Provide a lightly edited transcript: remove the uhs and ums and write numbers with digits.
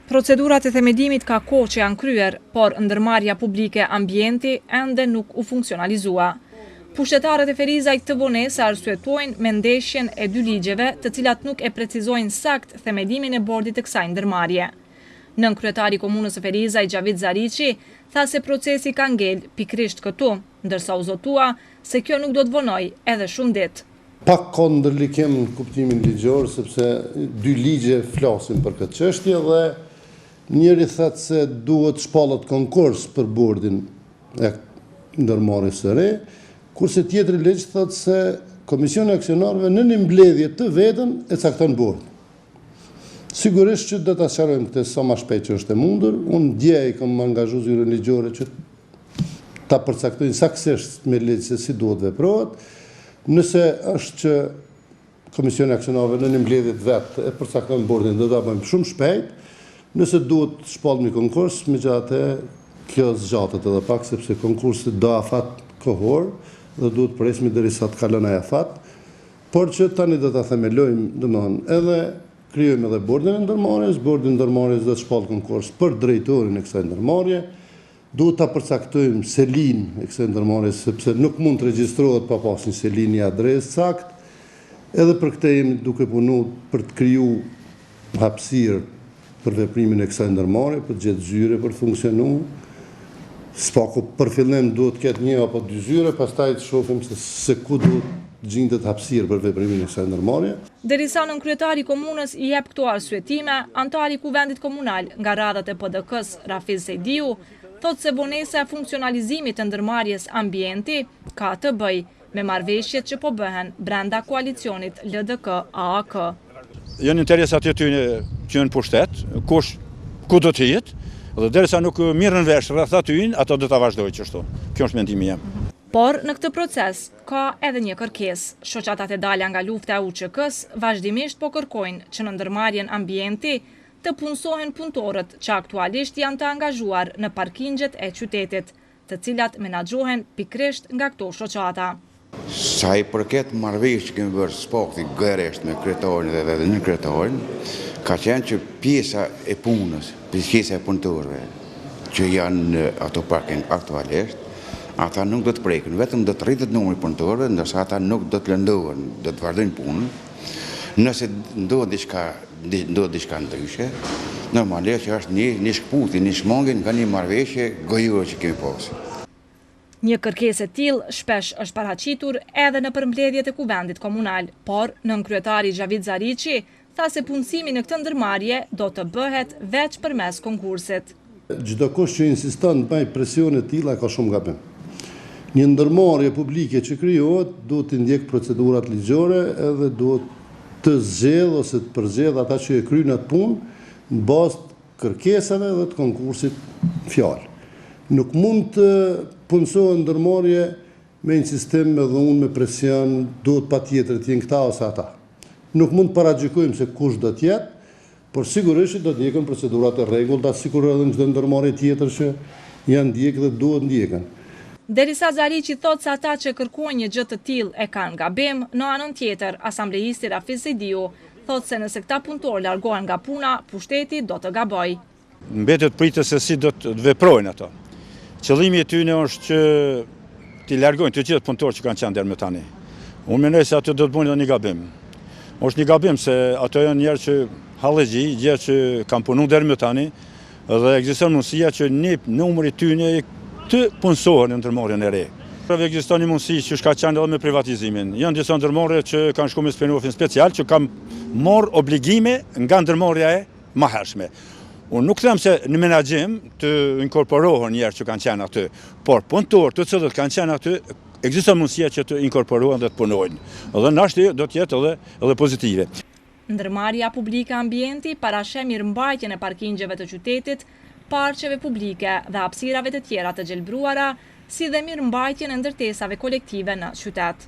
Procedurat e themelimit ka kohë që janë kryer, por ndërmarrja publike ambienti ende nuk u funksionalizua. Pushtetarët e Ferizajt të Vonesë arsyetojnë me ndeshjen e dy ligjeve, të cilat nuk e precizojnë sakt themelimin e bordit të kësaj ndërmarrje. Nënkryetari i komunës së Ferizaj, Xhavid Zariqi, tha se procesi ka ngel pikrisht këtu, ndërsa u zotua se kjo nuk do të vonojë edhe shumë ditë. Pak ka ndërlikim në kuptimin ligjor, sepse dy ligje flasin për këtë çështje dhe njëri thëtë se duhet shpallët konkurs për bordin e ndërmarrjes së re, kurse tjetri ligj thëtë se Komisioni i Aksionarëve në një mbledhje të vetën e cakton bordin. Sigurisht që do ta sqarojmë këtë sa më shpejt që është e mundur. Unë dje kam angazhuar zyrën ligjore që ta përcaktojnë saktësisht me ligj se si duhet veprohet. Nëse është që Komisioni i Aksionarëve në një mbledhje të vet e përcakton bordin, do ta bëjmë shumë shpejt. Nëse duhet shpall një konkurs, megjithatë kjo zgjatet edhe pak, sepse konkursi do afat kohor dhe duhet presim derisa të kalon ai afat, por që tani do ta themelojmë, domthonë, edhe krijojmë edhe bordin e ndërmarrjes, bordi i ndërmarrjes do të shpall konkurs për drejtorin e kësaj ndërmarrje, duhet ta përcaktojmë selin e kësaj ndërmarrje, sepse nuk mund të regjistrohet pa pasur një selin i adresë sakt, edhe për këtë jemi duke punuar për të krijuar hapësirë për veprimin e kësaj ndërmarrje, për të gjetë zyre për të funksionuar. Spaku për fillim duhet të ketë një apo dy zyre, pastaj të shohim se ku duhet gjendet hapësirë për veprimin e kësaj ndërmarrje. Derisa nënkryetari i komunës i jep këto arsyetime, antari i Kuvendit Komunal nga radhat e PD-k-s, Rafiz Sejdiu, thotë se vonesa e funksionalizimit të ndërmarrjes ambienti ka të bëjë me marrëveshjet që po bëhen brenda koalicionit LDK-AAK. Janë interesat e tyre që në pushtet, kush ku do të jetë, dhe derisa nuk mirën vesh rreth aty, ato do ta vazhdojë kështu. Kjo është mendimi im. Por në këtë proces ka edhe një kërkesë. Shoqatat e dalja nga lufta e UÇK-s vazhdimisht po kërkojnë që në ndërmarrjen ambienti të punësohen punëtorët që aktualisht janë të angazhuar në parkingjet e qytetit, të cilat menaxhohen pikrisht nga këto shoqata. Sa i përket marrëveshjes që kemi bërë spakti gëresht me kryetarin dhe nënkryetarin, ka qenë që pjesa e punës, pjesa e punëtorëve që janë ato parking aktualisht, ata nuk do të prekin, vetëm do të rritet numri i punëtorëve, ndërsa ata nuk do të lëndohen, do të vazhdojnë punën. Nëse ndodh diçka ndryshe, normalisht që është një shkputje, një shmangje nga një marrëveshje gojore që kemi pasur. Një kërkesë e tillë shpesh është paraqitur edhe në përmbledhjet e Kuvendit Komunal, por nënkryetari Xhavid Zariqi tha se punësimi në këtë ndërmarrje do të bëhet veç përmes konkursit. Çdo kush që insiston të bëjë presione të tilla ka shumë gabim. Një ndërmarrje publike që krijohet duhet të ndjek procedurat ligjore edhe duhet të zgjedh ose të përzgjedh ata që e kryejnë atë punë në bazë të kërkesave dhe të konkursit fjalë. Nuk mund të punësohet ndërmarrje me insistim edhe unë me presion, duhet patjetër të jenë këta ose ata. Nuk mund të paragjykojmë se kush do të jetë, por sigurisht do të ndjekën procedurat e rregullta, sikur edhe në çdo ndërmarrje tjetër që janë ndjekur dhe duhet ndjekën. Derisa Zariqi thotë se ata që kërkojnë një gjë të tillë e kanë gabim, në anën tjetër, asamblejisti Rafiz Sejdiu thotë se nëse këta punëtorë largohen nga puna, pushteti do të gabojë. Mbetet pritet se si do të veprojnë ato. Qëllimi i tyre është që t'i largojnë të gjithë punëtorët që kanë qenë deri më tani. Unë mendoj se ato do të bëjnë një gabim. Është një gabim se ato janë njerëz që hallëgji, gjë që kanë punuar deri më tani dhe ekziston mundësia që një numër i tyre të punësohen në ndërmarrjen e re. Ekziston një mundësi që ka qenë edhe me privatizimin. Janë disa ndërmarrje që kanë shkuar me spinofin special që kanë marrë obligime nga ndërmarrja e mëhershme. Unë nuk them se në menaxhim të inkorporohen njerëz që kanë qenë aty, por punëtorë të cilët kanë qenë aty, ekziston mundësia që të inkorporohen dhe të punojnë. Dhe nashti do të jetë edhe pozitive. Ndërmarrja publike ambienti parasheh mirëmbajtjen e parkingjeve të qytetit, parqeve publike dhe hapësirave të tjera të gjelbruara, si dhe mirëmbajtjen e ndërtesave kolektive në qytet.